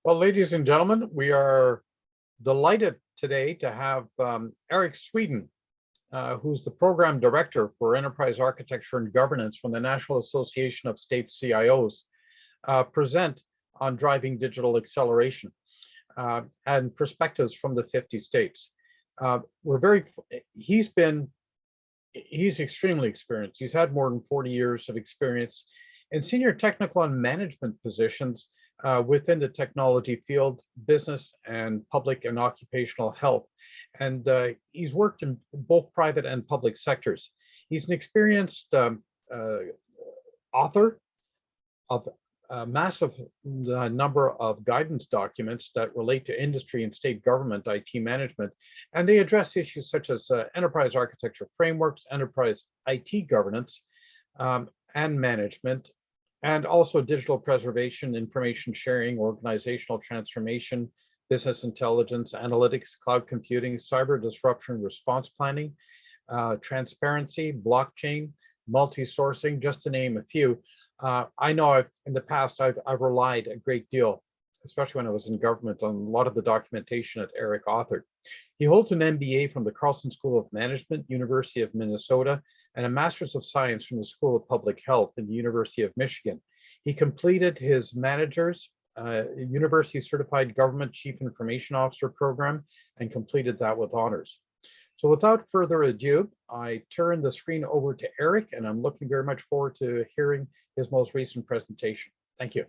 Well, ladies and gentlemen, we are delighted today to have Eric Sweden, who's the Program Director for Enterprise Architecture and Governance from the National Association of State CIOs, present on driving digital acceleration and perspectives from the 50 states. He's extremely experienced. He's had more than 40 years of experience in senior technical and management positions within the technology field, business and public and occupational health. And he's worked in both private and public sectors. He's an experienced author of a massive number of guidance documents that relate to industry and state government IT management. And they address issues such as enterprise architecture frameworks, enterprise IT governance and management, and also digital preservation, information sharing, organizational transformation, business intelligence, analytics, cloud computing, cyber disruption response planning, transparency, blockchain, multi-sourcing, just to name a few. I know in the past, I've relied a great deal, especially when I was in government, on a lot of the documentation that Eric authored. He holds an MBA from the Carleton School of Management, University of Minnesota, and a Master's of Science from the School of Public Health in the University of Michigan. He completed his manager's University Certified Government Chief Information Officer program and completed that with honors. So without further ado, I turn the screen over to Eric, and I'm looking very much forward to hearing his most recent presentation. Thank you.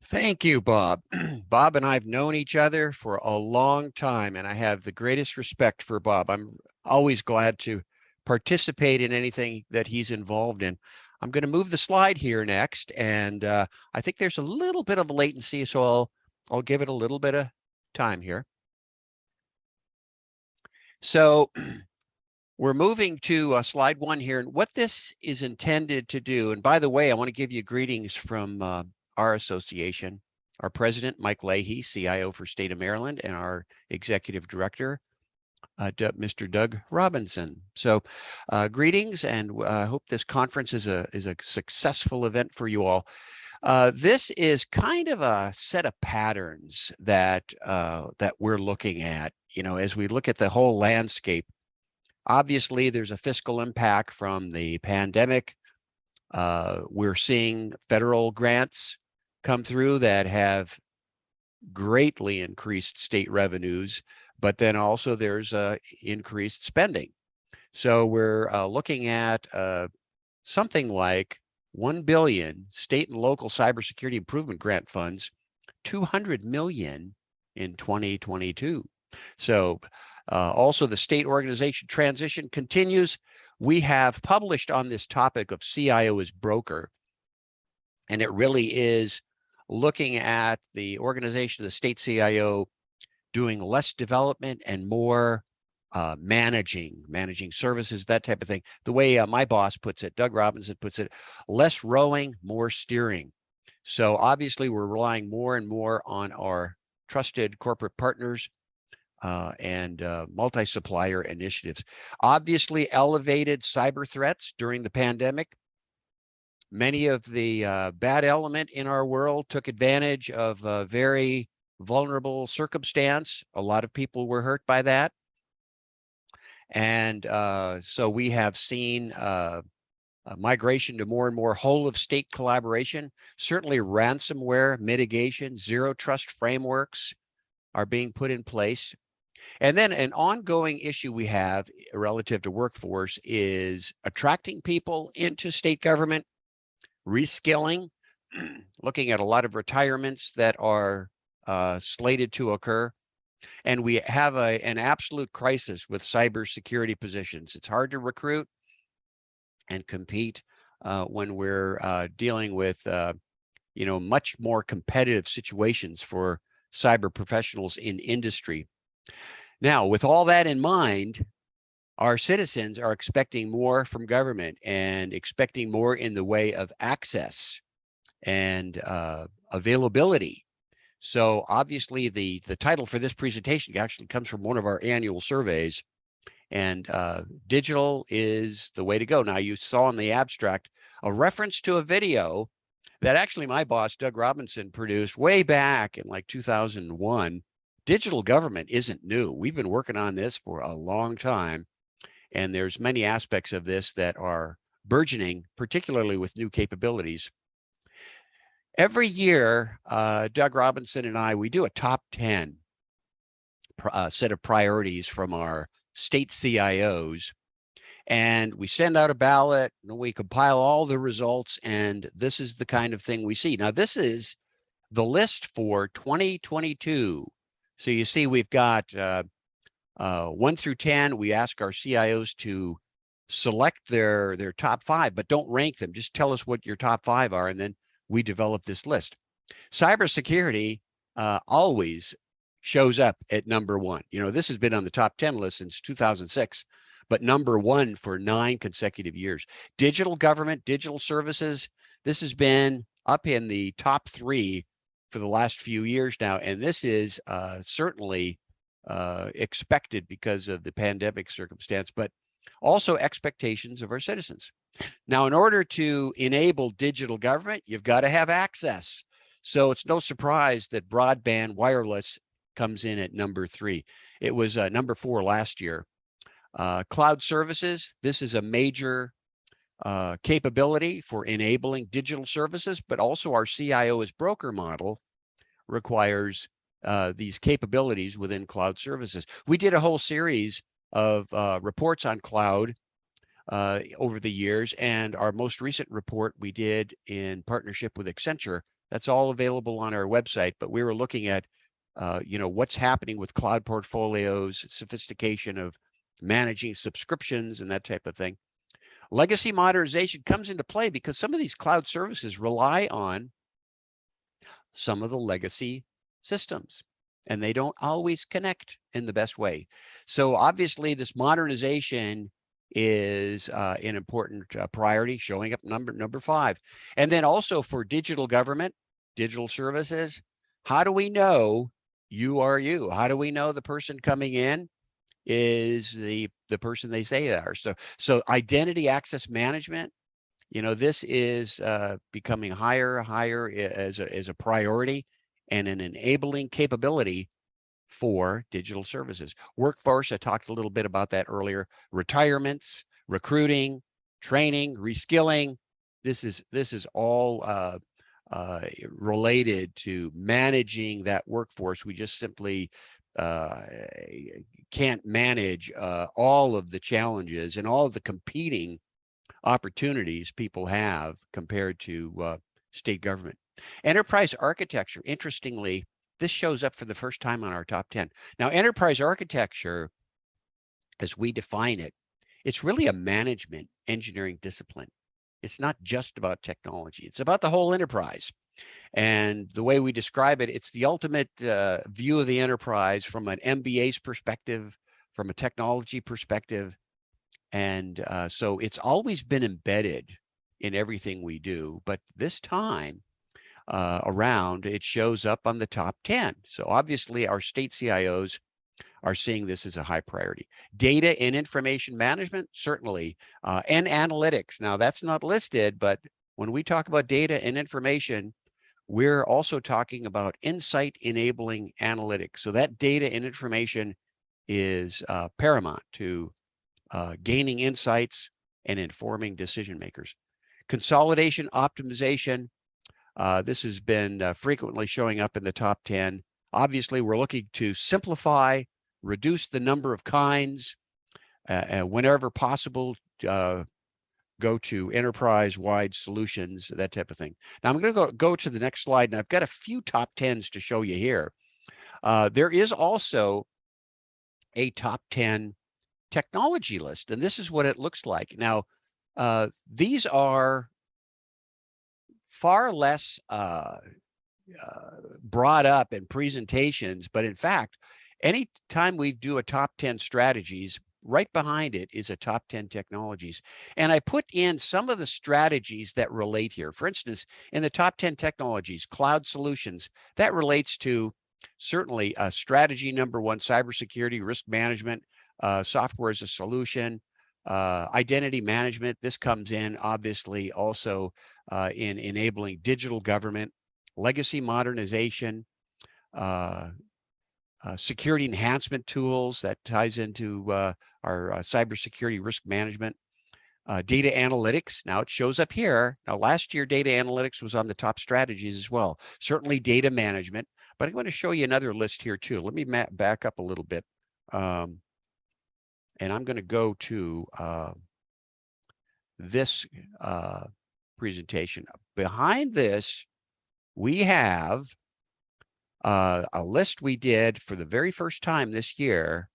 Thank you, Bob. Bob and I have known each other for a long time, and I have the greatest respect for Bob. I'm always glad to participate in anything that he's involved in. I'm going to move the slide here next, and I think there's a little bit of latency, so I'll give it a little bit of time here. So we're moving to slide 1 here, and what this is intended to do, and by the way, I want to give you greetings from our association, our president, Mike Leahy, CIO for State of Maryland, and our executive director, Mr. Doug Robinson. So greetings, and I hope this conference is a successful event for you all. This is kind of a set of patterns that we're looking at, as we look at the whole landscape. Obviously, there's a fiscal impact from the pandemic. We're seeing federal grants come through that have greatly increased state revenues, but then also there's increased spending. So we're looking at something like 1 billion state and local cybersecurity improvement grant funds, 200 million in 2022. So also the state organization transition continues. We have published on this topic of CIO as broker, and it really is looking at the organization of the state CIO doing less development and more managing services, that type of thing. The way my boss puts it, Doug Robinson puts it, less rowing, more steering. So obviously we're relying more and more on our trusted corporate partners and multi-supplier initiatives. Obviously elevated cyber threats during the pandemic. Many of the bad element in our world took advantage of a very vulnerable circumstance. A lot of people were hurt by that. And so we have seen a migration to more and more whole of state collaboration. Certainly ransomware mitigation, zero trust frameworks are being put in place. And then an ongoing issue we have relative to workforce is attracting people into state government, reskilling, looking at a lot of retirements that are slated to occur. And we have an absolute crisis with cybersecurity positions. It's hard to recruit and compete when we're dealing with much more competitive situations for cyber professionals in industry. Now, with all that in mind, our citizens are expecting more from government and expecting more in the way of access and availability. So obviously the title for this presentation actually comes from one of our annual surveys, and digital is the way to go. Now, you saw in the abstract a reference to a video that actually my boss, Doug Robinson, produced way back in like 2001. Digital government isn't new. We've been working on this for a long time. And there's many aspects of this that are burgeoning, particularly with new capabilities. Every year, Doug Robinson and I, we do a top 10 set of priorities from our state CIOs. And we send out a ballot, and we compile all the results, and this is the kind of thing we see. Now, this is the list for 2022. So you see, we've got 1 through 10. We ask our CIOs to select their top 5, but don't rank them. Just tell us what your top 5 are, and then we develop this list. Cybersecurity always shows up at number 1. You know, this has been on the top 10 list since 2006, but number 1 for 9 consecutive years. Digital government, digital services, this has been up in the top 3 for the last few years now, and this is certainly expected because of the pandemic circumstance, but also expectations of our citizens. Now, in order to enable digital government, you've got to have access. So it's no surprise that broadband wireless comes in at number 3. It was number 4 last year. Cloud services, this is a major capability for enabling digital services, but also our CIO as broker model requires these capabilities within cloud services. We did a whole series of reports on cloud over the years, and our most recent report we did in partnership with Accenture. That's all available on our website, but we were looking at what's happening with cloud portfolios, sophistication of managing subscriptions and that type of thing. Legacy modernization comes into play because some of these cloud services rely on some of the legacy systems, and they don't always connect in the best way. So obviously this modernization is an important priority, showing up number 5. And then also for digital government, digital services, how do we know you are you? How do we know the person coming in is the person they say they are? So identity access management, this is becoming higher as a priority and an enabling capability for digital services. Workforce, I talked a little bit about that earlier. Retirements, recruiting, training, reskilling. This is all related to managing that workforce. We just simply can't manage all of the challenges and all of the competing opportunities people have compared to state government. Enterprise architecture, interestingly, this shows up for the first time on our top 10. Now, enterprise architecture, as we define it, it's really a management engineering discipline. It's not just about technology. It's about the whole enterprise. And the way we describe it, it's the ultimate view of the enterprise from an MBA's perspective, from a technology perspective. And so it's always been embedded in everything we do. But this time around, it shows up on the top 10. So obviously our state CIOs are seeing this as a high priority. Data and information management, certainly, and analytics. Now that's not listed, but when we talk about data and information, we're also talking about insight enabling analytics. So that data and information is paramount to gaining insights and informing decision makers. Consolidation, optimization, this has been frequently showing up in the top 10. Obviously, we're looking to simplify, reduce the number of kinds, whenever possible, go to enterprise-wide solutions, that type of thing. Now, I'm going to go to the next slide, and I've got a few top 10s to show you here. There is also a top 10 technology list, and this is what it looks like. Now, these are far less brought up in presentations, but in fact, anytime we do a top 10 strategies, right behind it is a top 10 technologies. And I put in some of the strategies that relate here. For instance, in the top 10 technologies, cloud solutions, that relates to certainly strategy number 1, cybersecurity, risk management, software as a solution, Identity management, this comes in obviously also in enabling digital government, legacy modernization, security enhancement tools, that ties into our cybersecurity risk management, data analytics. Now it shows up here. Now last year, data analytics was on the top strategies as well. Certainly data management, but I'm going to show you another list here too. Let me back up a little bit. And I'm going to go to this presentation. Behind this, we have a list we did for the very first time this year,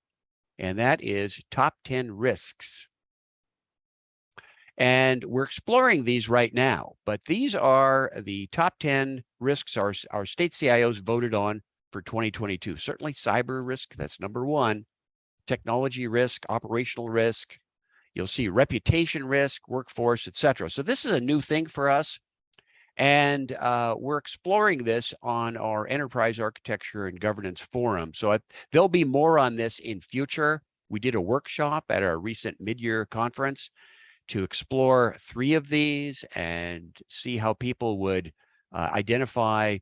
and that is top 10 risks. And we're exploring these right now, but these are the top 10 risks our state CIOs voted on for 2022. Certainly cyber risk, that's number one. Technology risk, operational risk. You'll see reputation risk, workforce, etc. So this is a new thing for us. And we're exploring this on our Enterprise Architecture and Governance Forum. So there'll be more on this in future. We did a workshop at our recent mid-year conference to explore 3 of these and see how people would identify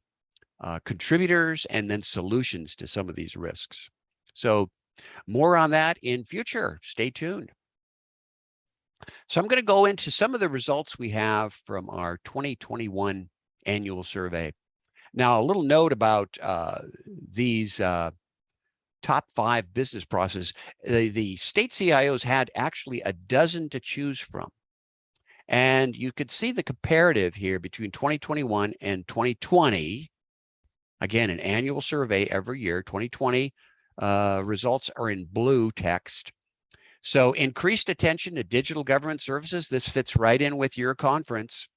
contributors and then solutions to some of these risks. So more on that in future. Stay tuned. So I'm going to go into some of the results we have from our 2021 annual survey. Now, a little note about these top 5 business processes. The state CIOs had actually a dozen to choose from. And you could see the comparative here between 2021 and 2020. Again, an annual survey every year. 2020 results are in blue text. So increased attention to digital government services. This fits right in with your conference.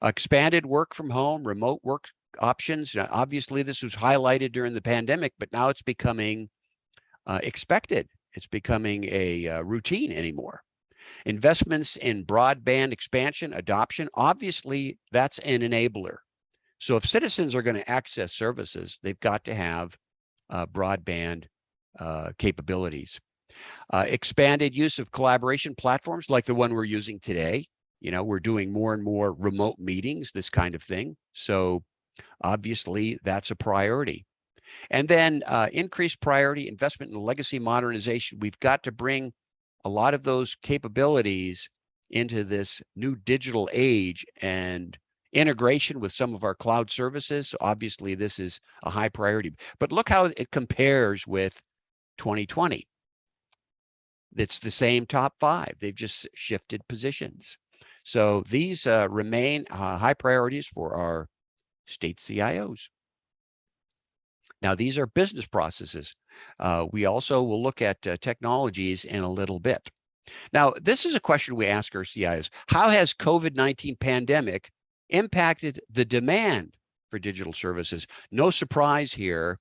Expanded work from home, remote work options. Now, obviously, this was highlighted during the pandemic, but now it's becoming expected. It's becoming a routine anymore. Investments in broadband expansion, adoption. Obviously, that's an enabler. So if citizens are going to access services, they've got to have broadband capabilities. Expanded use of collaboration platforms like the one we're using today. You know, we're doing more and more remote meetings, this kind of thing. So obviously that's a priority. And then increased priority investment in legacy modernization. We've got to bring a lot of those capabilities into this new digital age and integration with some of our cloud services. So obviously this is a high priority, but look how it compares with 2020. It's the same top 5. They've just shifted positions. So these remain high priorities for our state CIOs. Now, these are business processes. We also will look at technologies in a little bit. Now, this is a question we ask our CIOs. How has COVID-19 pandemic impacted the demand for digital services? No surprise here.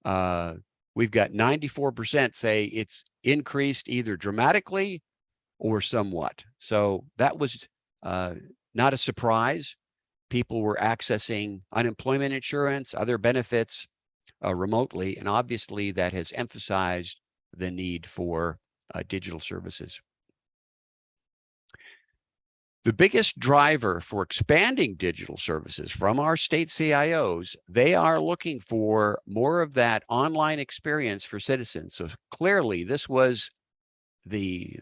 We've got 94% say it's increased either dramatically or somewhat. So that was not a surprise. People were accessing unemployment insurance, other benefits remotely, and obviously that has emphasized the need for digital services. The biggest driver for expanding digital services from our state CIOs, they are looking for more of that online experience for citizens. So clearly this was the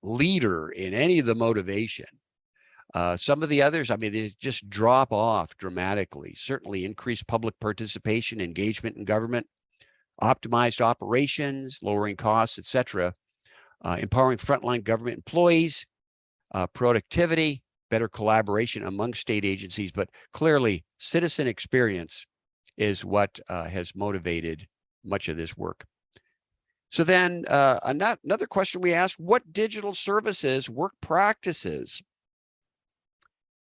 leader in any of the motivation. Some of the others, I mean, they just drop off dramatically. Certainly increased public participation, engagement in government, optimized operations, lowering costs, etc. Empowering frontline government employees, productivity, better collaboration among state agencies, but clearly citizen experience is what has motivated much of this work. So then another question we asked, what digital services, work practices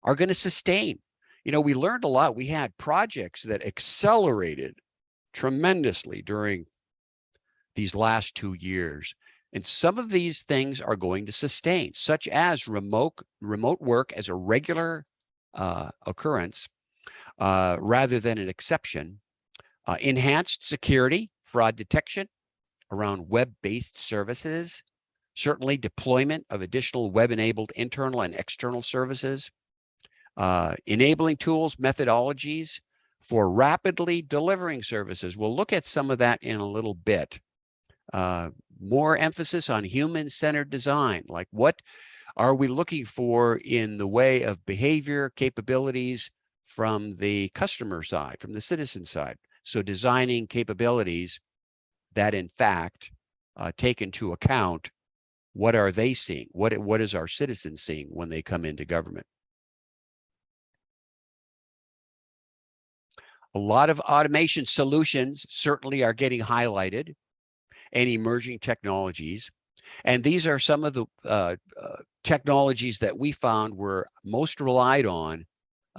are going to sustain? You know, we learned a lot. We had projects that accelerated tremendously during these last 2 years. And some of these things are going to sustain, such as remote work as a regular occurrence rather than an exception. Enhanced security, fraud detection around web-based services, Certainly deployment of additional web-enabled internal and external services, enabling tools, methodologies for rapidly delivering services. We'll look at some of that in a little bit. More emphasis on human-centered design, like what are we looking for in the way of behavior, capabilities from the customer side, from the citizen side. So designing capabilities that in fact take into account what are they seeing? What is our citizens seeing when they come into government? A lot of automation solutions certainly are getting highlighted, and emerging technologies. And these are some of the technologies that we found were most relied on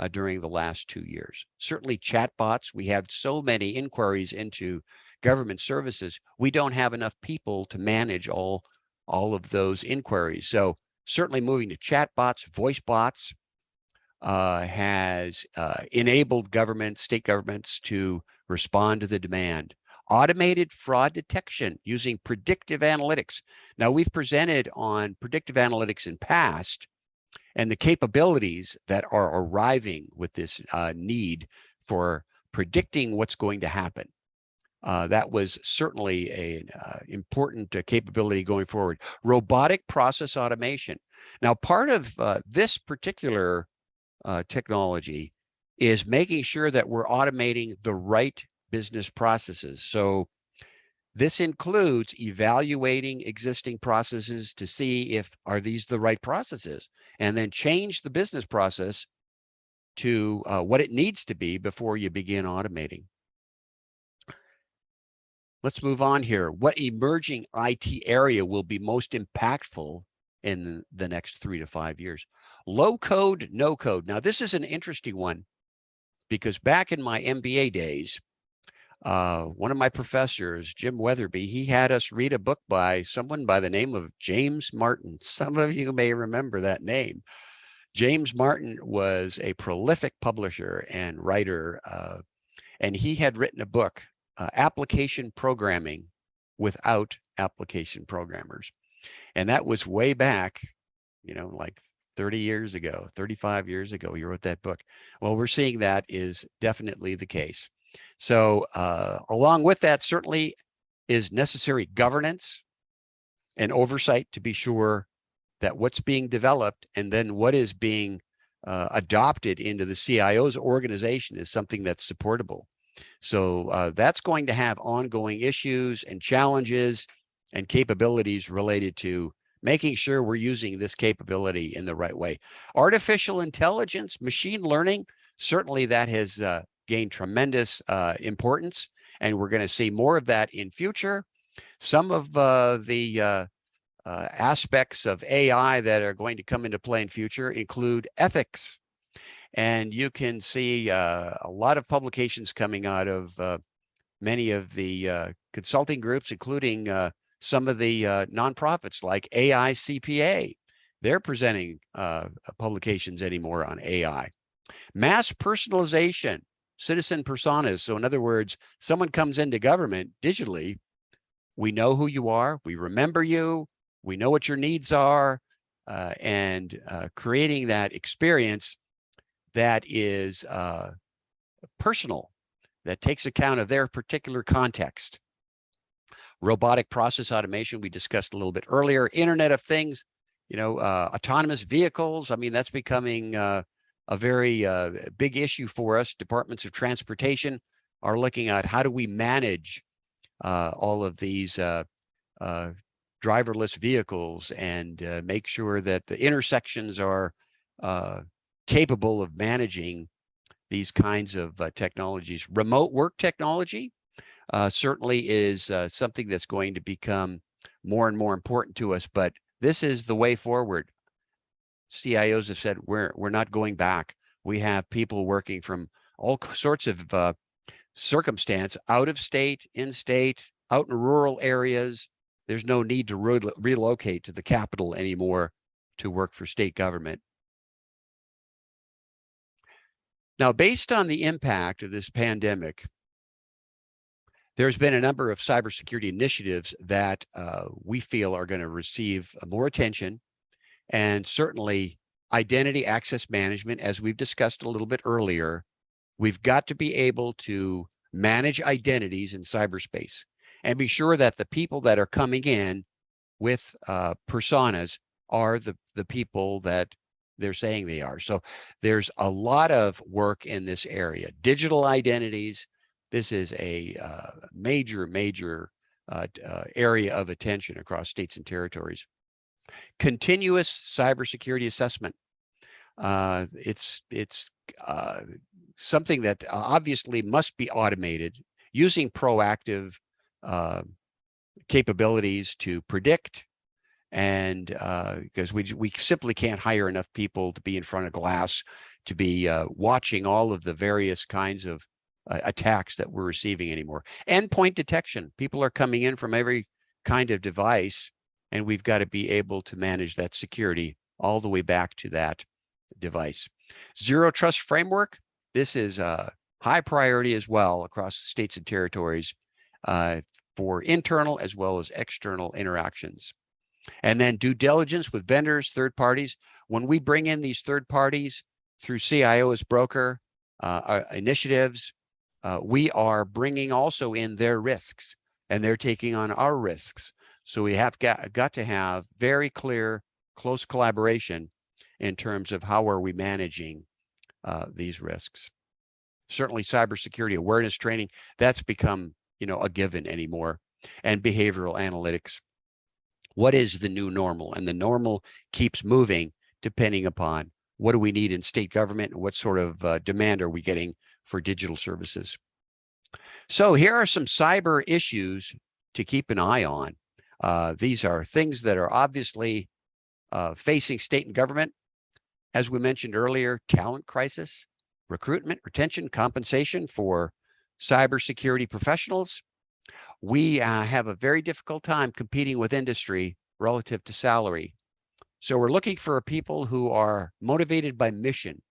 during the last 2 years. Certainly chatbots. We have so many inquiries into government services. We don't have enough people to manage all of those inquiries. So certainly moving to chatbots, voice bots has enabled governments, state governments to respond to the demand. Automated fraud detection using predictive analytics. Now, we've presented on predictive analytics in past and the capabilities that are arriving with this need for predicting what's going to happen. That was certainly an important capability going forward. Robotic process automation. Now, part of this particular technology is making sure that we're automating the right business processes. So this includes evaluating existing processes to see if are these the right processes, and then change the business process to what it needs to be before you begin automating. Let's move on here. What emerging IT area will be most impactful in the next 3 to 5 years? Low code, no code. Now, this is an interesting one because back in my MBA days, one of my professors, Jim Weatherby, he had us read a book by someone by the name of James Martin. Some of you may remember that name. James Martin was a prolific publisher and writer, and he had written a book, Application Programming Without Application Programmers. And that was way back, like 30 years ago, 35 years ago, he wrote that book. Well, we're seeing that is definitely the case. So along with that, certainly is necessary governance and oversight to be sure that what's being developed and then what is being adopted into the CIO's organization is something that's supportable. So that's going to have ongoing issues and challenges and capabilities related to making sure we're using this capability in the right way. Artificial intelligence, machine learning, certainly that has gained tremendous importance, and we're going to see more of that in future. Some of the aspects of AI that are going to come into play in future include ethics. And you can see a lot of publications coming out of many of the consulting groups, including some of the nonprofits like AI CPA. They're presenting publications anymore on AI. Mass personalization, citizen personas. So in other words, someone comes into government digitally, we know who you are, we remember you, we know what your needs are, and creating that experience that is personal, that takes account of their particular context. Robotic process automation, we discussed a little bit earlier. Internet of Things, autonomous vehicles. I mean, that's becoming a very big issue for us. Departments of transportation are looking at how do we manage all of these driverless vehicles and make sure that the intersections are capable of managing these kinds of technologies. Remote work technology certainly is something that's going to become more and more important to us, but this is the way forward. CIOs have said we're not going back. We have people working from all sorts of circumstance, out of state, in state, out in rural areas. There's no need to relocate to the capital anymore to work for state government. Now, based on the impact of this pandemic, There's been a number of cybersecurity initiatives that we feel are going to receive more attention, and certainly identity access management, as we've discussed a little bit earlier. We've got to be able to manage identities in cyberspace and be sure that the people that are coming in with personas are the people that they're saying they are. So there's a lot of work in this area. Digital identities, this is a major area of attention across states and territories. Continuous cybersecurity assessment. It's something that obviously must be automated using proactive capabilities to predict, and because we simply can't hire enough people to be in front of glass to be watching all of the various kinds of attacks that we're receiving anymore. Endpoint detection. People are coming in from every kind of device, and we've got to be able to manage that security all the way back to that device. Zero trust framework. This is a high priority as well across states and territories for internal as well as external interactions. And then due diligence with vendors, third parties. When we bring in these third parties through CIO as broker initiatives, we are bringing also in their risks, and they're taking on our risks. So we have got to have very clear, close collaboration in terms of how are we managing these risks. Certainly cybersecurity awareness training, that's become, a given anymore. And behavioral analytics. What is the new normal? And the normal keeps moving depending upon what do we need in state government and what sort of demand are we getting for digital services. So here are some cyber issues to keep an eye on. These are things that are obviously facing state and government. As we mentioned earlier, talent crisis, recruitment, retention, compensation for cybersecurity professionals. We have a very difficult time competing with industry relative to salary. So we're looking for people who are motivated by mission,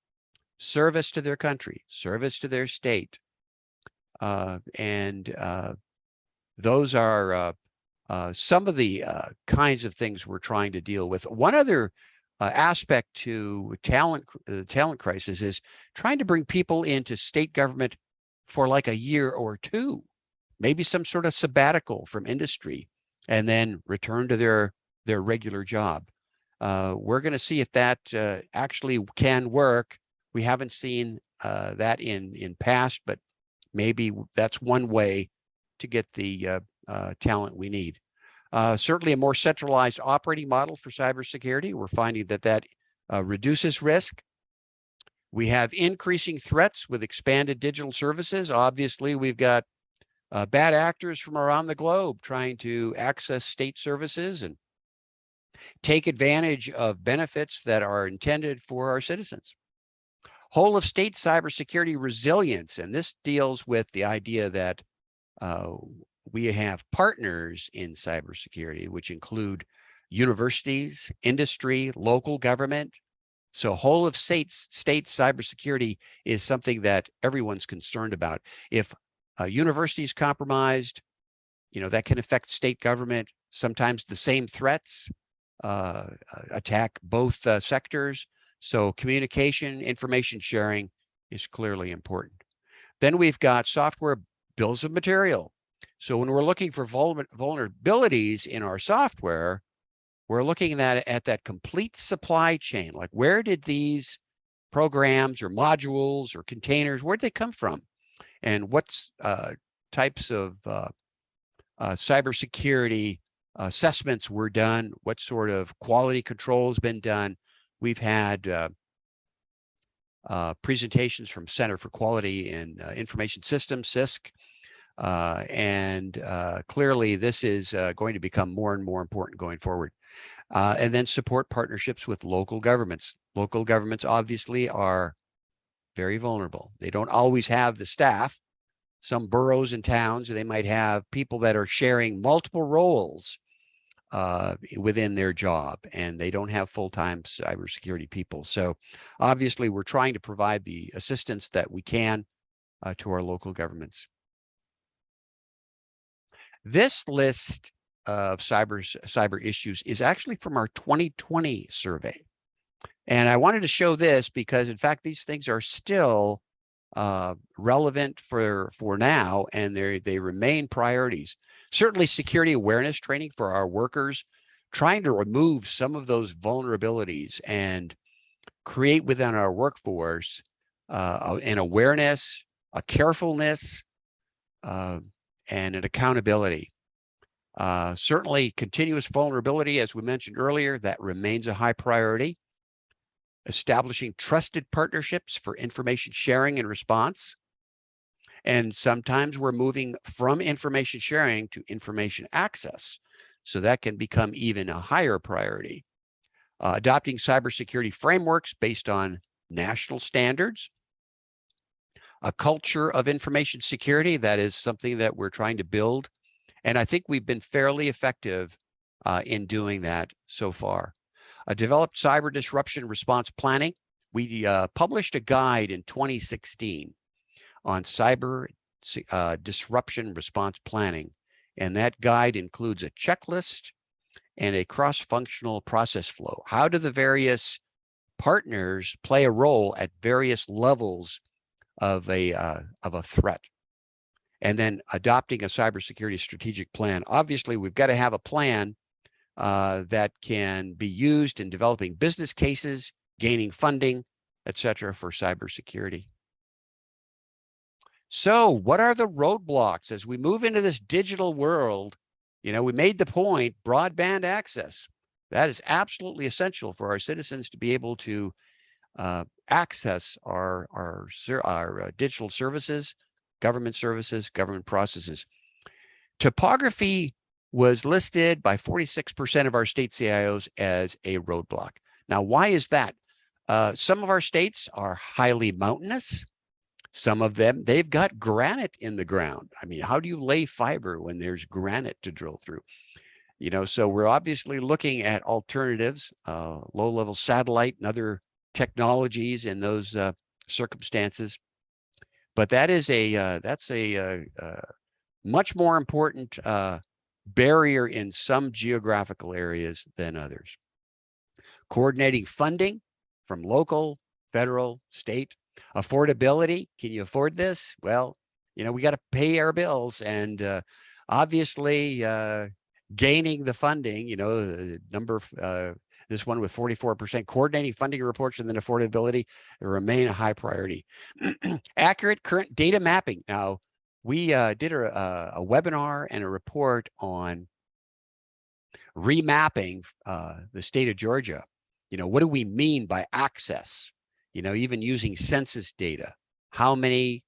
service to their country, service to their state. And those are some of the kinds of things we're trying to deal with. One other aspect to the talent crisis is trying to bring people into state government for like a year or two, maybe some sort of sabbatical from industry, and then return to their regular job. We're going to see if that actually can work. We haven't seen that in past, but maybe that's one way to get the talent we need. Certainly a more centralized operating model for cybersecurity. We're finding that reduces risk. We have increasing threats with expanded digital services. Obviously, we've got bad actors from around the globe trying to access state services and take advantage of benefits that are intended for our citizens. Whole of state cybersecurity resilience, and this deals with the idea that we have partners in cybersecurity, which include universities, industry, local government. So whole of state cybersecurity is something that everyone's concerned about. If a university is compromised, that can affect state government. Sometimes the same threats attack both sectors. So communication, information sharing is clearly important. Then we've got software bills of material. So when we're looking for vulnerabilities in our software, we're looking at that complete supply chain. Like, where did these programs or modules or containers, where did they come from? And what types of cybersecurity assessments were done? What sort of quality control has been done? We've had presentations from Center for Quality in Information Systems, CISC, and clearly this is going to become more and more important going forward. And then support partnerships with local governments. Local governments obviously are very vulnerable. They don't always have the staff. Some boroughs and towns, they might have people that are sharing multiple roles within their job, and they don't have full-time cybersecurity people. So obviously we're trying to provide the assistance that we can to our local governments. This list of cyber issues is actually from our 2020 survey. And I wanted to show this because, in fact, these things are still relevant for now, and they remain priorities. Certainly security awareness training for our workers, trying to remove some of those vulnerabilities and create within our workforce an awareness, a carefulness, and an accountability. Certainly continuous vulnerability, as we mentioned earlier, that remains a high priority. Establishing trusted partnerships for information sharing and response. And sometimes we're moving from information sharing to information access. So that can become even a higher priority. Adopting cybersecurity frameworks based on national standards. A culture of information security, that is something that we're trying to build. And I think we've been fairly effective in doing that so far. Developed cyber disruption response planning. We published a guide in 2016 on cyber disruption response planning. And that guide includes a checklist and a cross-functional process flow. How do the various partners play a role at various levels of a threat? And then adopting a cybersecurity strategic plan. Obviously, we've got to have a plan that can be used in developing business cases, gaining funding, et cetera, for cybersecurity. So what are the roadblocks as we move into this digital world? You know, we made the point, broadband access. That is absolutely essential for our citizens to be able to access our digital services, government processes. Topography was listed by 46% of our state CIOs as a roadblock. Now, why is that? Some of our states are highly mountainous. Some of them, they've got granite in the ground. I mean, how do you lay fiber when there's granite to drill through? You know, so we're obviously looking at alternatives, low-level satellite and other technologies in those circumstances. But that is that's a much more important barrier in some geographical areas than others. Coordinating funding from local, federal, state. Affordability, can you afford this? Well, you know, we got to pay our bills, and obviously gaining the funding, you know, the number, this one with 44%, coordinating funding reports and then affordability remain a high priority. Accurate current data mapping. Now, we did a webinar and a report on remapping the state of Georgia. You know, what do we mean by access? You know, even using census data, how many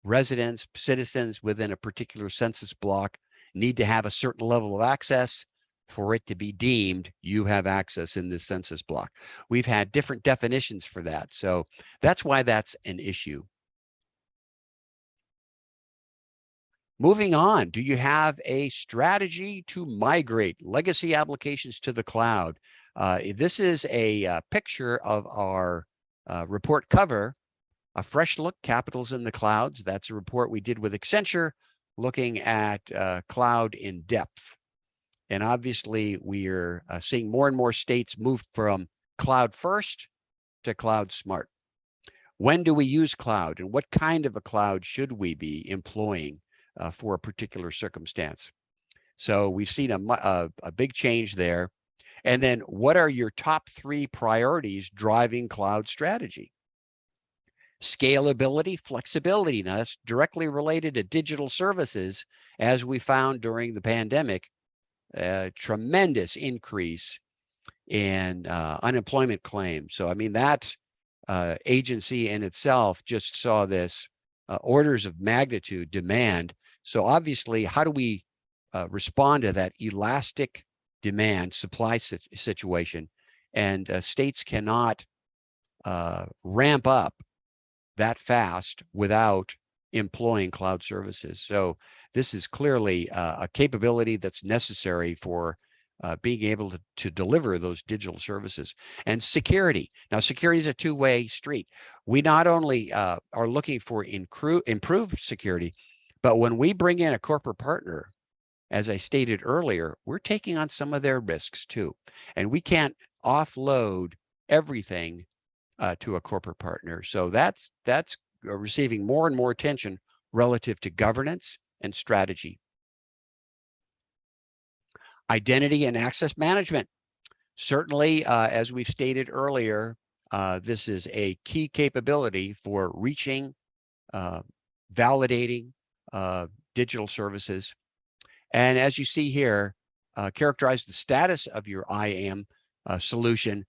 residents, citizens within a particular census block need to have a certain level of access for it to be deemed you have access in this census block. We've had different definitions for that. So that's why that's an issue. Moving on, do you have a strategy to migrate legacy applications to the cloud? This is a picture of our report cover, A Fresh Look, Capitals in the Clouds. That's a report we did with Accenture looking at cloud in depth. And obviously, we're seeing more and more states move from cloud first to cloud smart. When do we use cloud, and what kind of a cloud should we be employing for a particular circumstance? So we've seen a big change there. And then what are your top 3 priorities driving cloud strategy? Scalability, flexibility. Now that's directly related to digital services, as we found during the pandemic, a tremendous increase in unemployment claims. So, I mean, that agency in itself just saw this orders of magnitude demand. So obviously, how do we respond to that elastic demand supply situation? And states cannot ramp up that fast without employing cloud services. So this is clearly a capability that's necessary for being able to deliver those digital services. And security. Now, security is a two-way street. We not only are looking for improved security, But when we bring in a corporate partner, as I stated earlier, we're taking on some of their risks too. And we can't offload everything to a corporate partner. So that's receiving more and more attention relative to governance and strategy. Identity and access management. Certainly, as we've stated earlier, this is a key capability for reaching, validating digital services. And as you see here, characterize the status of your IAM solution.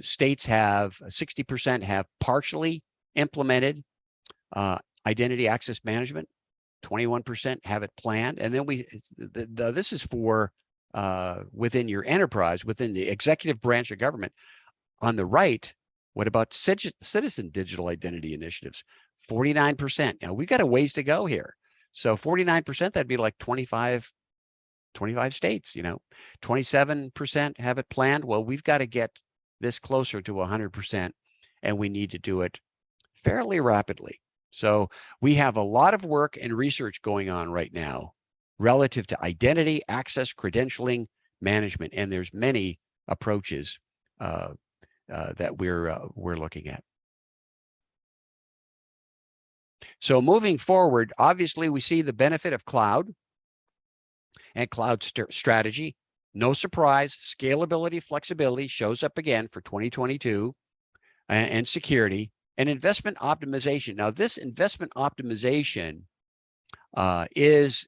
States have 60% have partially implemented identity access management. 21% have it planned. And then this is for within your enterprise, within the executive branch of government. On the right, what about citizen digital identity initiatives? 49%. Now we got a ways to go here. So 49%, that'd be like 25 states, 27% have it planned. Well, we've got to get this closer to 100%, and we need to do it fairly rapidly. So we have a lot of work and research going on right now relative to identity, access, credentialing, management, and there's many approaches that we're looking at. So moving forward, obviously we see the benefit of cloud and cloud strategy. No surprise, scalability, flexibility shows up again for 2022, and security and investment optimization. Now, this investment optimization is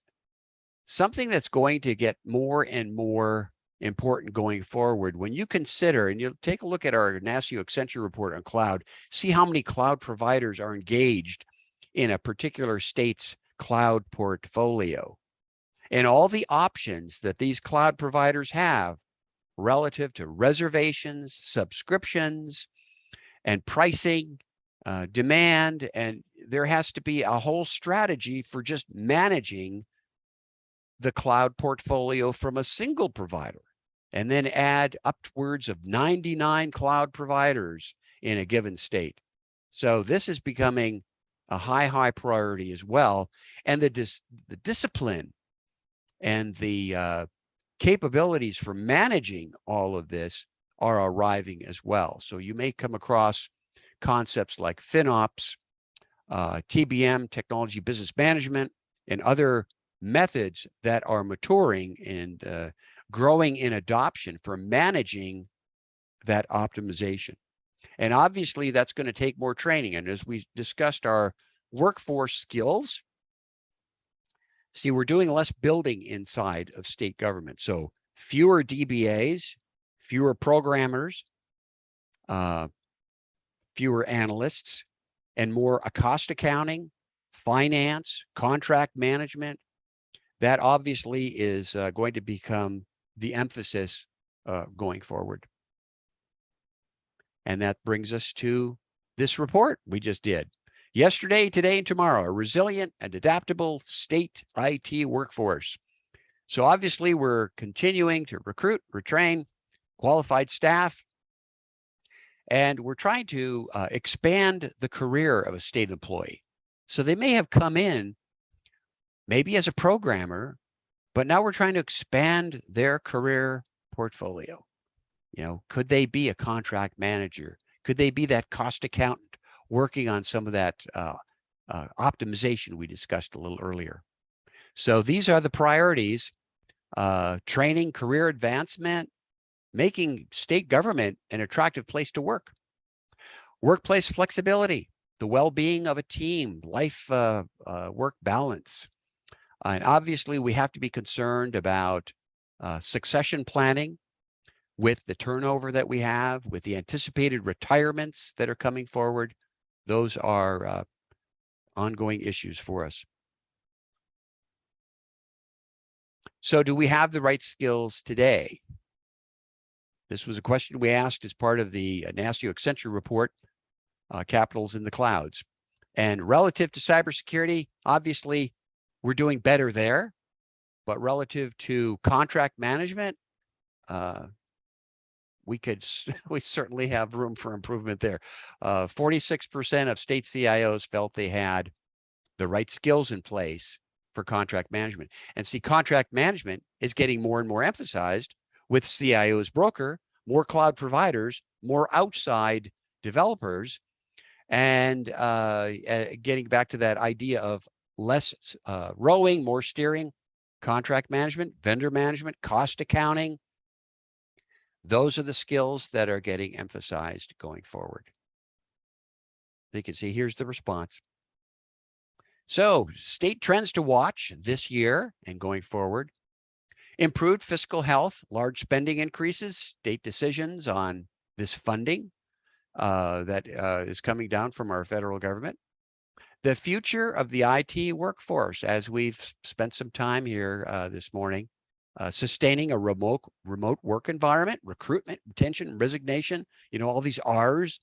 something that's going to get more and more important going forward. When you consider, and you'll take a look at our NASU Accenture report on cloud, see how many cloud providers are engaged in a particular state's cloud portfolio, and all the options that these cloud providers have relative to reservations, subscriptions, and pricing, demand. And there has to be a whole strategy for just managing the cloud portfolio from a single provider, and then add upwards of 99 cloud providers in a given state. So this is becoming a high priority as well. And the discipline and the capabilities for managing all of this are arriving as well. So you may come across concepts like FinOps, TBM, technology business management, and other methods that are maturing and growing in adoption for managing that optimization. And obviously that's going to take more training. And as we discussed our workforce skills, see, we're doing less building inside of state government. So fewer DBAs, fewer programmers, fewer analysts, and more cost accounting, finance, contract management. That obviously is going to become the emphasis going forward. And that brings us to this report we just did. Yesterday, today, and tomorrow, a resilient and adaptable state IT workforce. So obviously, we're continuing to recruit, retrain qualified staff, and we're trying to expand the career of a state employee. So they may have come in maybe as a programmer, but now we're trying to expand their career portfolio. Could they be a contract manager? Could they be that cost accountant working on some of that optimization we discussed a little earlier? So these are the priorities: training, career advancement, making state government an attractive place to work, workplace flexibility, the well-being of a team, life work balance. And obviously, we have to be concerned about succession planning with the turnover that we have, with the anticipated retirements that are coming forward. Those are ongoing issues for us. So do we have the right skills today? This was a question we asked as part of the NASU Accenture report, Capitals in the Clouds. And relative to cybersecurity, obviously, we're doing better there. But relative to contract management, we certainly have room for improvement there. 46% of state CIOs felt they had the right skills in place for contract management. And see, contract management is getting more and more emphasized with CIO's broker, more cloud providers, more outside developers, and getting back to that idea of less rowing, more steering, contract management, vendor management, cost accounting. Those are the skills that are getting emphasized going forward. You can see here's the response. So state trends to watch this year and going forward. Improved fiscal health, large spending increases, state decisions on this funding that is coming down from our federal government. The future of the IT workforce, as we've spent some time here this morning, sustaining a remote work environment, recruitment, retention, resignation, all these R's,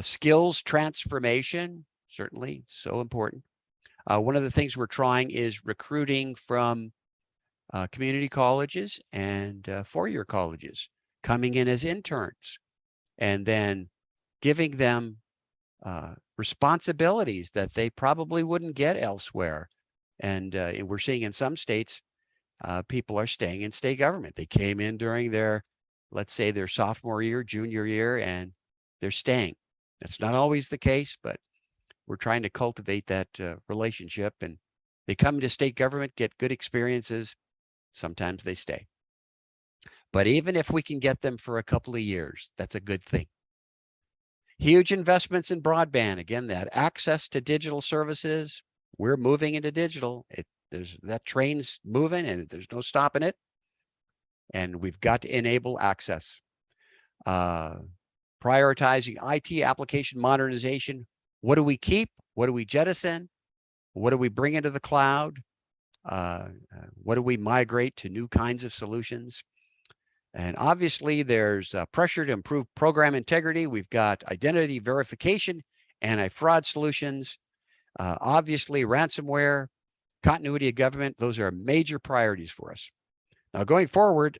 skills transformation, certainly so important. One of the things we're trying is recruiting from community colleges and four-year colleges, coming in as interns and then giving them responsibilities that they probably wouldn't get elsewhere. And we're seeing in some states, people are staying in state government. They came in during their, let's say, their sophomore year, junior year, and they're staying. That's not always the case, but we're trying to cultivate that relationship. And they come to state government, get good experiences. Sometimes they stay. But even if we can get them for a couple of years, that's a good thing. Huge investments in broadband. Again, that access to digital services. We're moving into digital. That train's moving and there's no stopping it. And we've got to enable access. Prioritizing IT application modernization. What do we keep? What do we jettison? What do we bring into the cloud? What do we migrate to new kinds of solutions? And obviously, there's pressure to improve program integrity. We've got identity verification, anti-fraud solutions, obviously ransomware, continuity of government. Those are major priorities for us. Now, going forward,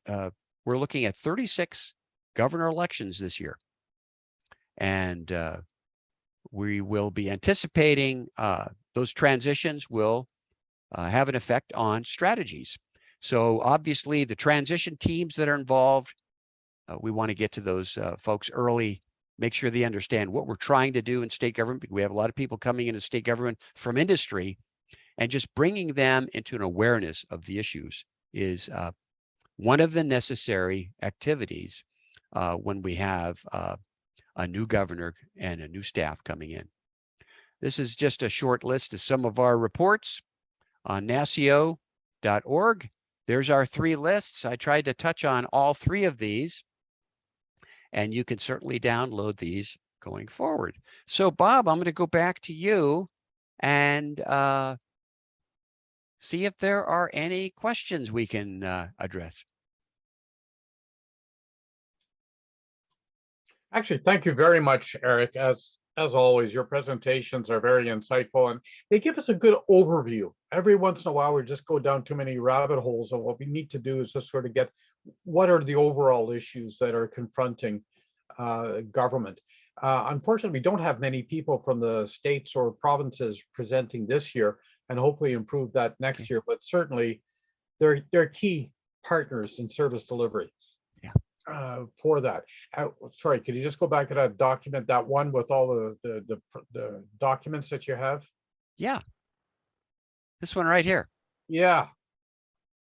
we're looking at 36 governor elections this year. And we will be anticipating those transitions will have an effect on strategies. So obviously the transition teams that are involved, we want to get to those folks early, make sure they understand what we're trying to do in state government. We have a lot of people coming into state government from industry, and just bringing them into an awareness of the issues is one of the necessary activities when we have a new governor and a new staff coming in. This is just a short list of some of our reports on nasio.org. There's our 3 lists. I tried to touch on all 3 of these, and you can certainly download these going forward. So Bob, I'm going to go back to you and see if there are any questions we can address. Actually, thank you very much, Eric. As always, your presentations are very insightful and they give us a good overview. Every once in a while, we just go down too many rabbit holes, and what we need to do is just sort of get what are the overall issues that are confronting government. Unfortunately, we don't have many people from the states or provinces presenting this year, and hopefully improve that next year. But certainly, they're key partners in service delivery. For that. Sorry, could you just go back to that document, that one with all the documents that you have? Yeah. This one right here. Yeah.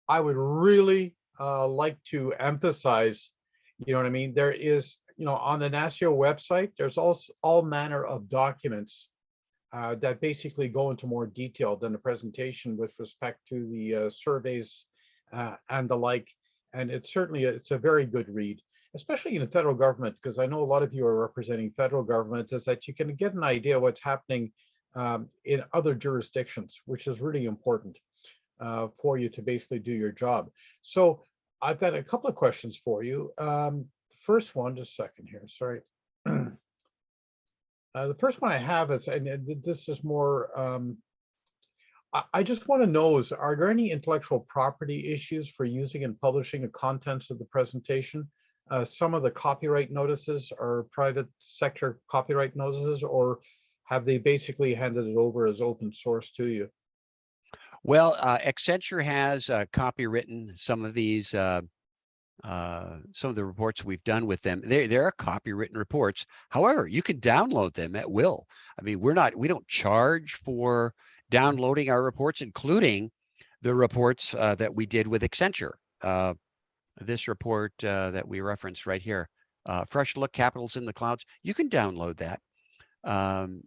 I would really like to emphasize, you know what I mean? There is, on the NASIO website, there's also all manner of documents that basically go into more detail than the presentation with respect to the surveys and the like. And it's a very good read, especially in the federal government, because I know a lot of you are representing federal government, is that you can get an idea of what's happening in other jurisdictions, which is really important for you to basically do your job. So I've got a couple of questions for you. First one, just a second here, sorry. The first one I have is, and this is more, I just want to know are there any intellectual property issues for using and publishing the contents of the presentation? Some of the copyright notices are private sector copyright notices, or have they basically handed it over as open source to you? Well, Accenture has copywritten some of these, some of the reports we've done with them. There are copywritten reports. However, you can download them at will. I mean, we don't charge for downloading our reports, including the reports that we did with Accenture. This report that we referenced right here, Fresh Look, Capitals in the Clouds, you can download that.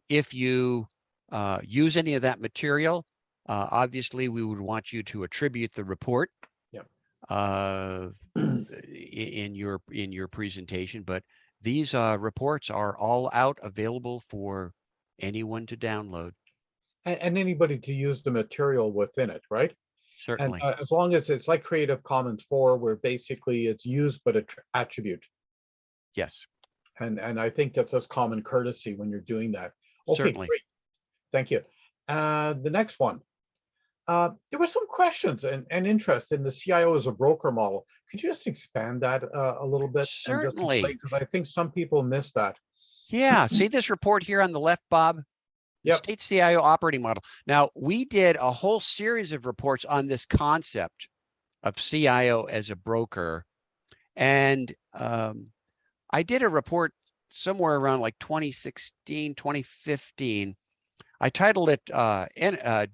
If you use any of that material, obviously we would want you to attribute the report in your presentation, but these reports are all out, available for anyone to download. And anybody to use the material within it, right? And Certainly. as long as it's like Creative Commons 4, where basically it's used but attribute. Yes. And I think that's just common courtesy when you're doing that. Okay, Certainly. great. Thank you. The next one. There were some questions and interest in the CIO as a broker model. Could you just expand that a little bit? And just explain, Certainly. because I think some people miss that. Yeah. See this report here on the left, Bob? The Yep. state CIO operating model. Now, we did a whole series of reports on this concept of CIO as a broker. And I did a report somewhere around like 2016, 2015. I titled it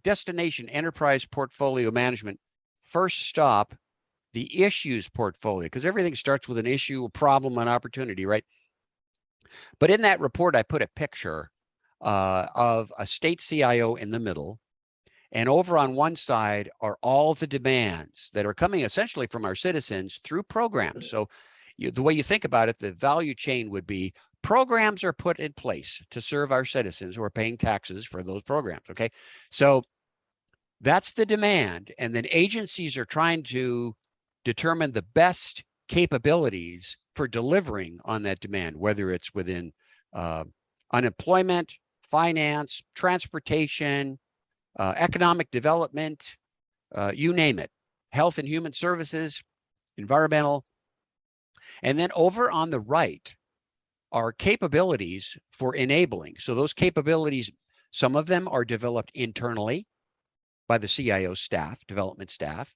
Destination Enterprise Portfolio Management. First stop, the issues portfolio, because everything starts with an issue, a problem, an opportunity, right? But in that report, I put a picture of a state CIO in the middle. And over on one side are all the demands that are coming essentially from our citizens through programs. So the way you think about it, the value chain would be programs are put in place to serve our citizens who are paying taxes for those programs. Okay. So that's the demand. And then agencies are trying to determine the best capabilities for delivering on that demand, whether it's within unemployment, finance, transportation, economic development, you name it, health and human services, environmental. And then over on the right are capabilities for enabling. So those capabilities, some of them are developed internally by the CIO staff, development staff.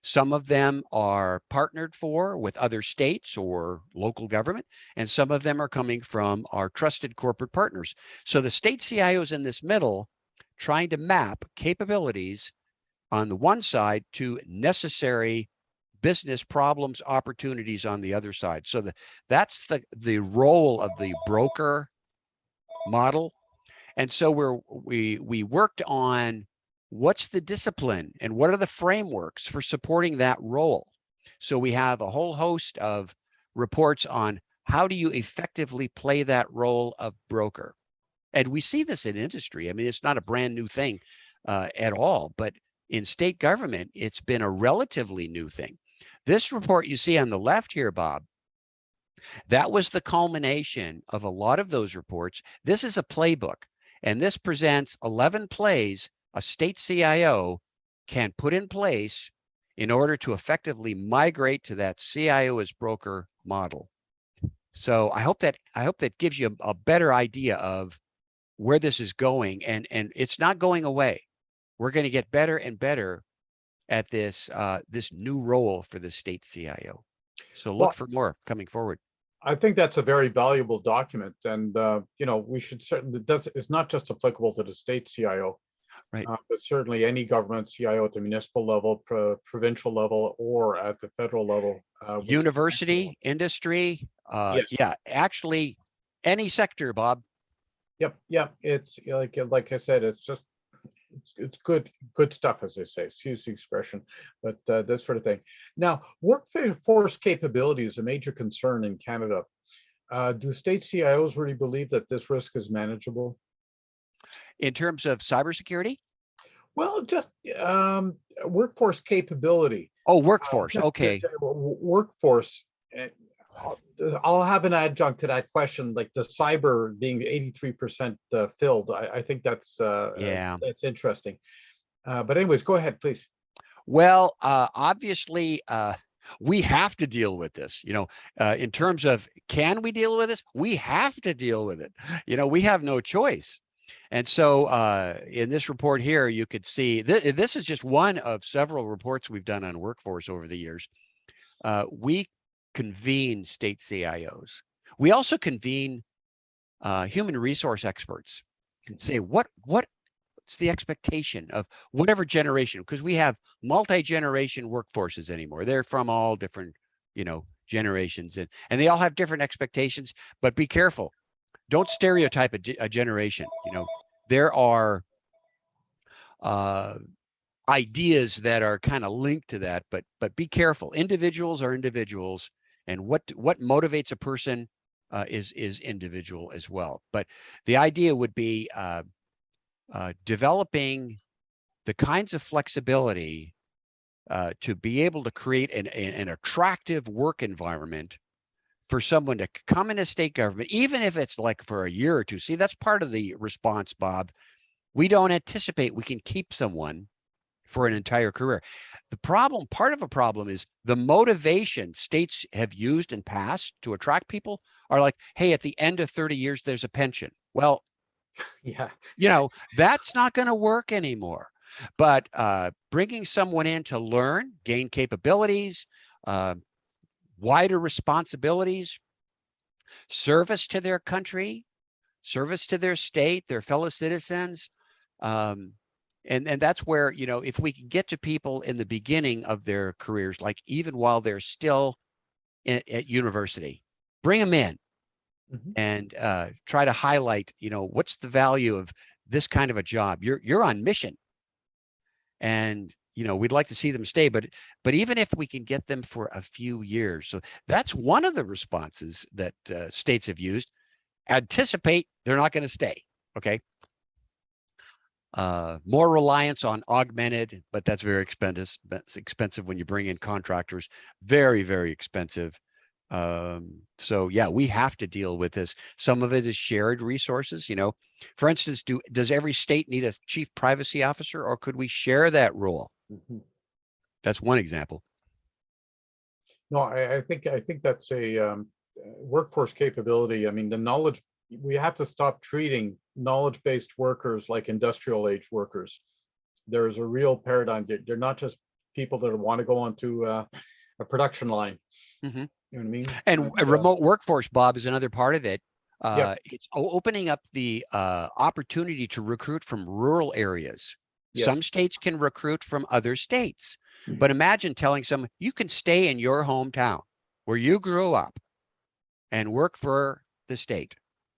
Some of them are partnered for with other states or local government, and some of them are coming from our trusted corporate partners. So the state CIOs in this middle trying to map capabilities on the one side to necessary business problems, opportunities on the other side. So that's the role of the broker model. And so we worked on what's the discipline and what are the frameworks for supporting that role. So we have a whole host of reports on how do you effectively play that role of broker. And we see this in industry. I mean, it's not a brand new thing at all, but in state government, it's been a relatively new thing. This report you see on the left here, Bob, that was the culmination of a lot of those reports. This is a playbook, and this presents 11 plays a state CIO can put in place in order to effectively migrate to that CIO as broker model. So I hope that gives you a better idea of where this is going, and it's not going away. We're going to get better and better at this this new role for the state CIO. So look for more coming forward. I think that's a very valuable document, and we should certainly. It's not just applicable to the state CIO, right? But certainly any government CIO at the municipal level, provincial level, or at the federal level. University, industry, yes. Yeah, actually, any sector, Bob. Yep, yeah. It's like I said, it's just it's good stuff, as they say. Excuse the expression, but this sort of thing. Now, workforce capability is a major concern in Canada. Do state CIOs really believe that this risk is manageable? In terms of cybersecurity? Well, just workforce capability. Oh, workforce. Okay. Workforce. I'll have an adjunct to that question, like the cyber being 83% filled. I think that's interesting. But anyways, go ahead, please. Well, obviously, We have to deal with this, in terms of, can we deal with this? We have to deal with it. We have no choice. And so in this report here, you could see this is just one of several reports we've done on workforce over the years. We convene state CIOs. We also convene human resource experts. Say what's the expectation of whatever generation, because we have multi-generation workforces anymore. They're from all different, generations, and they all have different expectations. But be careful. Don't stereotype a generation. There are ideas that are kind of linked to that, but be careful. Individuals are individuals, and what motivates a person is individual as well. But the idea would be developing the kinds of flexibility to be able to create an attractive work environment for someone to come into state government, even if it's like for a year or two. See, that's part of the response, Bob. We don't anticipate we can keep someone for an entire career. Part of a problem is the motivation states have used in past to attract people are like, hey, at the end of 30 years, there's a pension. Well, Yeah. That's not going to work anymore. But bringing someone in to learn, gain capabilities, wider responsibilities, service to their country, service to their state, their fellow citizens. And that's where, if we can get to people in the beginning of their careers, like even while they're still at university, bring them in and try to highlight, what's the value of this kind of a job? You're on mission. And we'd like to see them stay, but even if we can get them for a few years, so that's one of the responses that states have used. Anticipate they're not going to stay. Okay. More reliance on augmented, but that's very expensive. That's expensive when you bring in contractors. Very, very expensive. So yeah, we have to deal with this. Some of it is shared resources. For instance, does every state need a chief privacy officer, or could we share that role? That's one example. No, I think that's a workforce capability. I mean, the knowledge, we have to stop treating knowledge-based workers like industrial age workers. There's a real paradigm. They're not just people that want to go onto a production line. You know what I mean? And a remote workforce, Bob, is another part of it. Yep. It's opening up the opportunity to recruit from rural areas. Yes. Some states can recruit from other states, but imagine telling someone you can stay in your hometown where you grew up and work for the state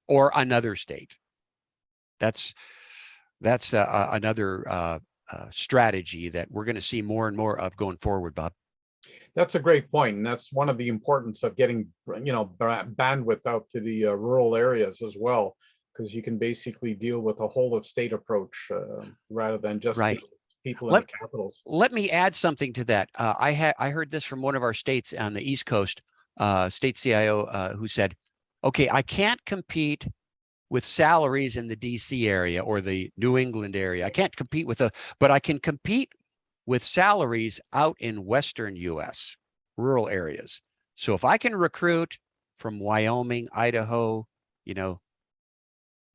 or another state. That's another strategy that we're going to see more and more of going forward, Bob. That's a great point, and that's one of the importance of getting bandwidth out to the rural areas as well, because you can basically deal with a whole of state approach rather than just people in the capitals. Let me add something to that. I heard this from one of our states on the East Coast, state CIO, who said, "Okay, I can't compete with salaries in the DC area or the New England area. I can't compete but I can compete with salaries out in Western US, rural areas. So if I can recruit from Wyoming, Idaho,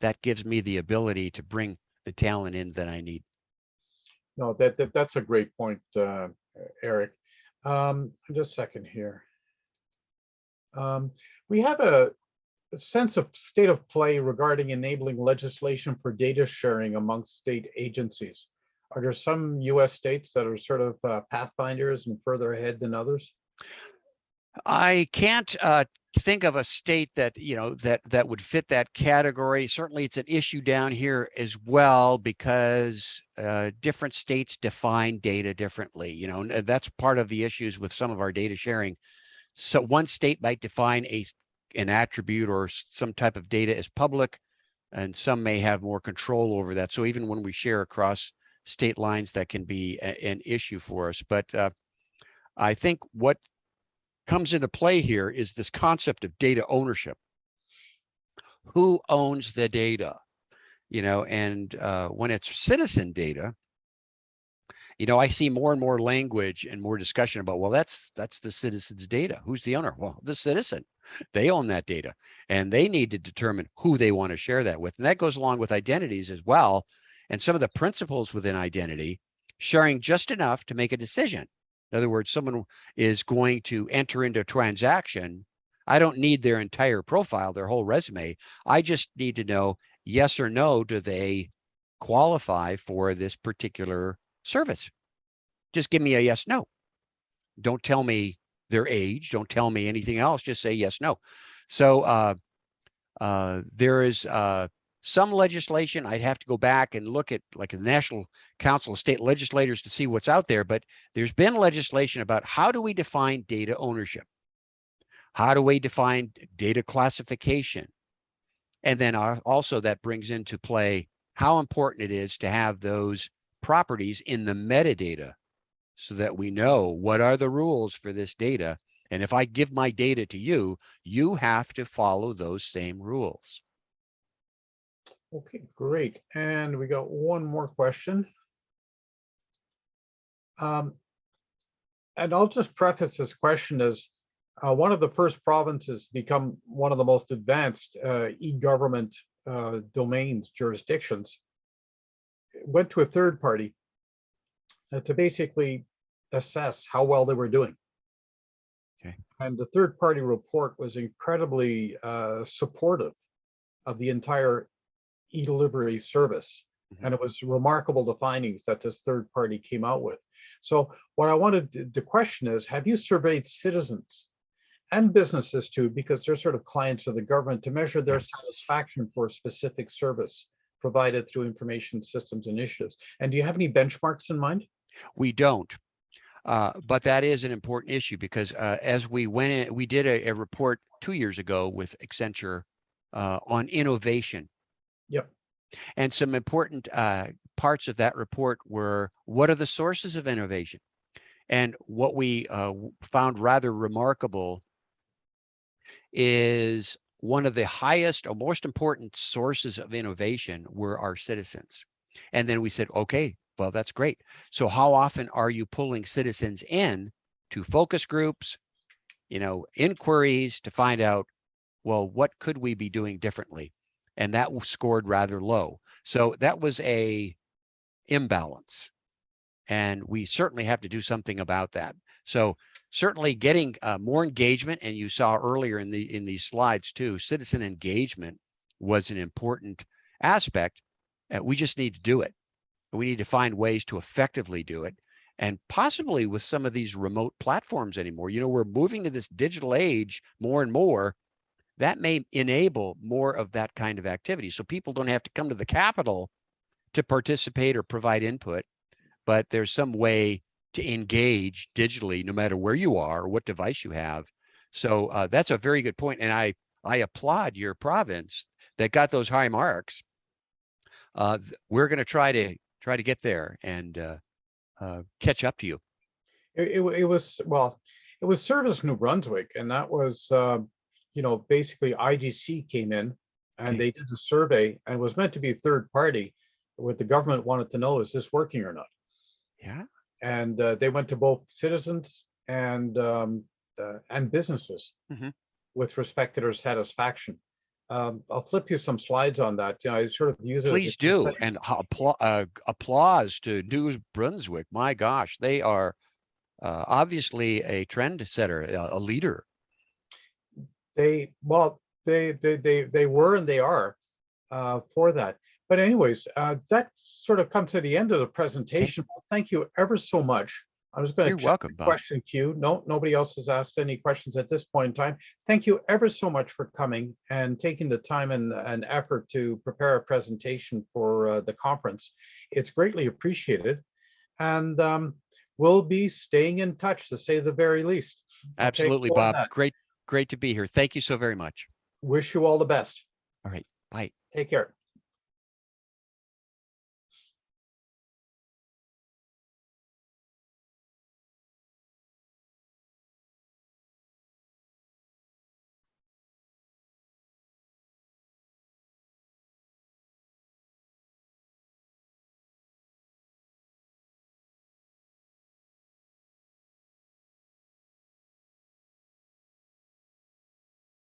that gives me the ability to bring the talent in that I need." No, that's a great point, Eric. Just a second here. We have a sense of state of play regarding enabling legislation for data sharing amongst state agencies. Are there some US states that are sort of pathfinders and further ahead than others? I can't think of a state that that would fit that category. Certainly, it's an issue down here as well because different states define data differently. And that's part of the issues with some of our data sharing. So one state might define an attribute or some type of data as public, and some may have more control over that. So even when we share across state lines, that can be an issue for us. But I think what comes into play here is this concept of data ownership. Who owns the data? And when it's citizen data, You know, I see more and more language and more discussion about, well, that's the citizen's data. Who's the owner? Well, the citizen. They own that data, and they need to determine who they want to share that with. And that goes along with identities as well. And some of the principles within identity, sharing just enough to make a decision. In other words, someone is going to enter into a transaction. I don't need their entire profile, their whole resume. I just need to know yes or no, do they qualify for this particular service? Just give me a yes, no. Don't tell me their age. Don't tell me anything else. Just say yes, no. So there is some legislation. I'd have to go back and look at like the National Council of State Legislators to see what's out there. But there's been legislation about how do we define data ownership? How do we define data classification? And then also that brings into play how important it is to have those properties in the metadata so that we know what are the rules for this data. And if I give my data to you, you have to follow those same rules. Okay, great. And we got one more question. And I'll just preface this question as one of the first provinces to become one of the most advanced e-government domains, jurisdictions, went to a third party to basically assess how well they were doing. Okay. And the third party report was incredibly supportive of the entire e-delivery service. Mm-hmm. And it was remarkable the findings that this third party came out with. So what I wanted to question is, have you surveyed citizens and businesses too, because they're sort of clients of the government, to measure their satisfaction for a specific service provided through information systems initiatives? And do you have any benchmarks in mind? We don't. But that is an important issue because as we went in, we did a report 2 years ago with Accenture on innovation. Yep. And some important parts of that report were, what are the sources of innovation? And what we found rather remarkable is one of the highest or most important sources of innovation were our citizens. And then we said, okay, well, that's great. So how often are you pulling citizens in to focus groups, inquiries to find out, well, what could we be doing differently? And that scored rather low. So that was a imbalance. And we certainly have to do something about that. So certainly getting more engagement, and you saw earlier in these slides too, citizen engagement was an important aspect. We just need to do it. We need to find ways to effectively do it, and possibly with some of these remote platforms anymore. We're moving to this digital age more and more. That may enable more of that kind of activity. So people don't have to come to the Capitol to participate or provide input, but there's some way to engage digitally, no matter where you are or what device you have. So that's a very good point. And I applaud your province that got those high marks. We're going to try to get there and catch up to you. It was Service New Brunswick, and that was basically IGC came in and they did a survey, and it was meant to be a third party. What the government wanted to know, is this working or not? Yeah. And they went to both citizens and businesses with respect to their satisfaction. I'll flip you some slides on that. I sort of use it. Please do. And applause to New Brunswick. My gosh, they are obviously a trend setter, a leader. They were and they are for that. But anyways, that sort of comes to the end of the presentation. Well, thank you ever so much. I was going to check the question queue. No, nobody else has asked any questions at this point in time. Thank you ever so much for coming and taking the time and effort to prepare a presentation for the conference. It's greatly appreciated. And we'll be staying in touch, to say the very least. Absolutely, Bob. Great to be here. Thank you so very much. Wish you all the best. All right. Bye. Take care.